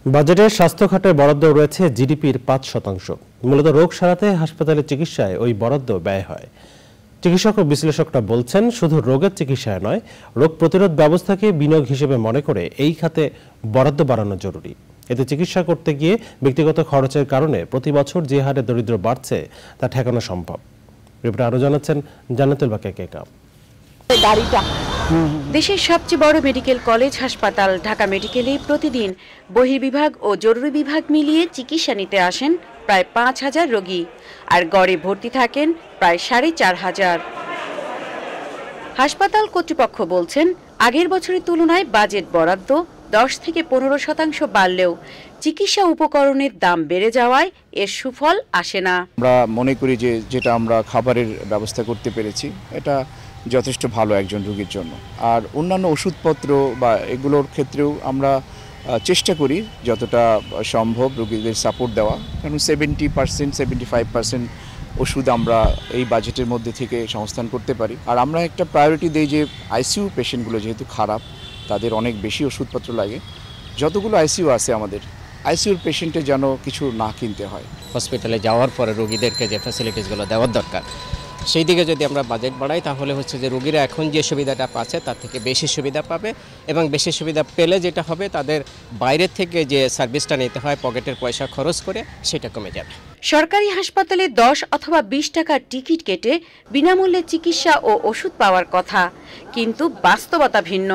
বাজেটে স্বাস্থ্য খাতে বরাদ্দ রয়েছে জিডিপির ৫%। মূলত রোগ সারাতে হাসপাতালে চিকিৎসায় ওই বরাদ্দ ব্যয় হয়। চিকিৎসক ও বিশ্লেষকরা বলছেন, শুধু রোগের চিকিৎসায় নয়, রোগ প্রতিরোধ ব্যবস্থাকে বিনিয়োগ হিসেবে মনে করে এই খাতে বরাদ্দ বাড়ানো জরুরি। এতে চিকিৎসা করতে গিয়ে ব্যক্তিগত খরচের কারণে প্রতি বছর যে হারে দরিদ্র বাড়ছে তা ঠেকানো সম্ভব। রিপোর্টে আরও জানাচ্ছেন জান্নাতুল বাকিয়া কেকা। দেশের সবচেয়ে বড় মেডিকেল কলেজ হাসপাতাল ঢাকা মেডিকেলে প্রতিদিন বহির্বিভাগ ও জরুরি বিভাগ মিলিয়ে চিকিৎসা নিতে আসেন প্রায় ৫,০০০ রোগী, আর গড়ে ভর্তি থাকেন প্রায় ৪,৫০০। হাসপাতাল কর্তৃপক্ষ বলছেন, আগের বছরের তুলনায় বাজেট বরাদ্দ ১০ থেকে ১৫% বাড়লেও চিকিৎসা উপকরণের দাম বেড়ে যাওয়ায় এর সুফল আসে না। আমরা মনে করি যে যেটা আমরা খাবারের ব্যবস্থা করতে পেরেছি এটা যথেষ্ট ভালো একজন রোগীর জন্য। আর অন্যান্য ওষুধপত্র বা এগুলোর ক্ষেত্রেও আমরা চেষ্টা করি যতটা সম্ভব রোগীদের সাপোর্ট দেওয়া, কারণ 70% 75% ওষুধ আমরা এই বাজেটের মধ্যে থেকে সংস্থান করতে পারি। আর আমরা একটা প্রায়োরিটি দিই যে আইসিইউ পেশেন্টগুলো যেহেতু খারাপ, তাদের অনেক বেশি ওষুধপত্র লাগে। যতগুলো আইসিইউ আছে আমাদের, আইসিইউর পেশেন্টের যেন কিছু না কিনতে হয়। হসপিটালে যাওয়ার পরে রোগীদেরকে যে ফ্যাসিলিটিসগুলো দেওয়ার দরকার, সেই দিকে যদি আমরা বাজেট বাড়াই তাহলে হচ্ছে যে রোগীরা এখন যে সুবিধাটা পাচ্ছে তার থেকে বেশি সুবিধা পাবে, এবং বেশি সুবিধা পেলে যেটা হবে তাদের বাইরের থেকে যে সার্ভিসটা নিতে হয় পকেটের পয়সা খরচ করে সেটা কমে যাবে। সরকারি হাসপাতালে ১০ অথবা ২০ টাকার টিকিট কেটে বিনামূল্যে চিকিৎসা ও ওষুধ পাওয়ার কথা, কিন্তু বাস্তবতা ভিন্ন।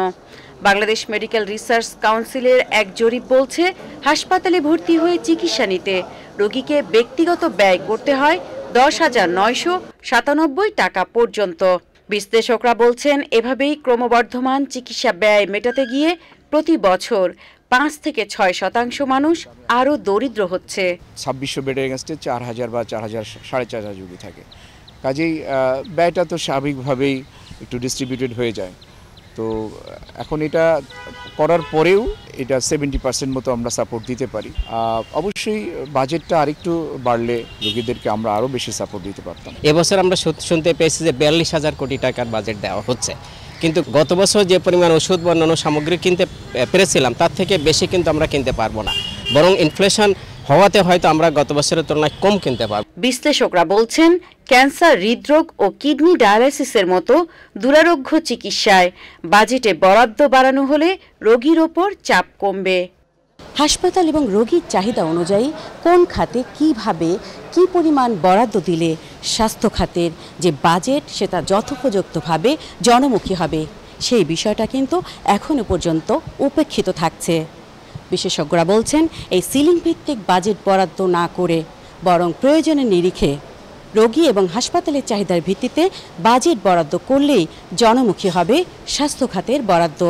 বাংলাদেশ মেডিকেল রিসার্চ কাউন্সিলের এক জরিপ বলছে, হাসপাতালে ভর্তি হয়ে চিকিৎসা নিতে রোগীকে ব্যক্তিগত ব্যয় করতে হয় ১০,৯৯৭ টাকা পর্যন্ত। বিশ্লেষকরা বলছেন, এভাবেই ক্রমবর্ধমান চিকিৎসা ব্যয় মেটাতে গিয়ে প্রতি বছর ৫ থেকে ৬% মানুষ আরও দরিদ্র হচ্ছে। ২৬০০ বেডের এগেন্স্টে ৪,০০০ বা ৪,০০০ রোগী থাকে, কাজেই ব্যয়টা তো স্বাভাবিকভাবেই একটু ডিস্ট্রিবিউটেড হয়ে যায়। তো এখন এটা করার পরেও এটা 70% মতো আমরা সাপোর্ট দিতে পারি। অবশ্যই বাজেটটা আরেকটু বাড়লে রোগীদেরকে আমরা আরও বেশি সাপোর্ট দিতে পারতাম। এবছর আমরা শুনতে পেয়েছি যে ৪২,০০০ কোটি টাকার বাজেট দেওয়া হচ্ছে, কিন্তু গত বছর যে পরিমাণ ওষুধ বা অন্যান্য সামগ্রী কিনতে পেরেছিলাম তার থেকে বেশি কিন্তু আমরা কিনতে পারবো না, বরং ইনফ্লেশন হওয়াতে হয়তো আমরা গত বছরের তুলনায় কম কিনতে পারব। বিশ্লেষকরা বলছেন, ক্যান্সার, হৃদরোগ ও কিডনি ডায়ালাইসিসের মতো দুরারোগ্য চিকিৎসায় বাজেটে বরাদ্দ বাড়ানো হলে রোগীর ওপর চাপ কমবে। হাসপাতাল এবং রোগীর চাহিদা অনুযায়ী কোন খাতে কিভাবে কি পরিমাণ বরাদ্দ দিলে স্বাস্থ্য খাতের যে বাজেট সেটা যথোপযুক্তভাবে জনমুখী হবে, সেই বিষয়টা কিন্তু এখনো পর্যন্ত উপেক্ষিত থাকছে। বিশেষজ্ঞরা বলছেন, এই সিলিং ভিত্তিক বাজেট বরাদ্দ না করে বরং প্রয়োজনের নিরিখে রোগী এবং হাসপাতালের চাহিদার ভিত্তিতে বাজেট বরাদ্দ করলেই জনমুখী হবে স্বাস্থ্য খাতের বরাদ্দ।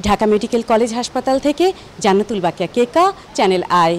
ঢাকা মেডিকেল কলেজ হাসপাতাল থেকে জান্নাতুল বাকিয়া কেকা, চ্যানেল আই।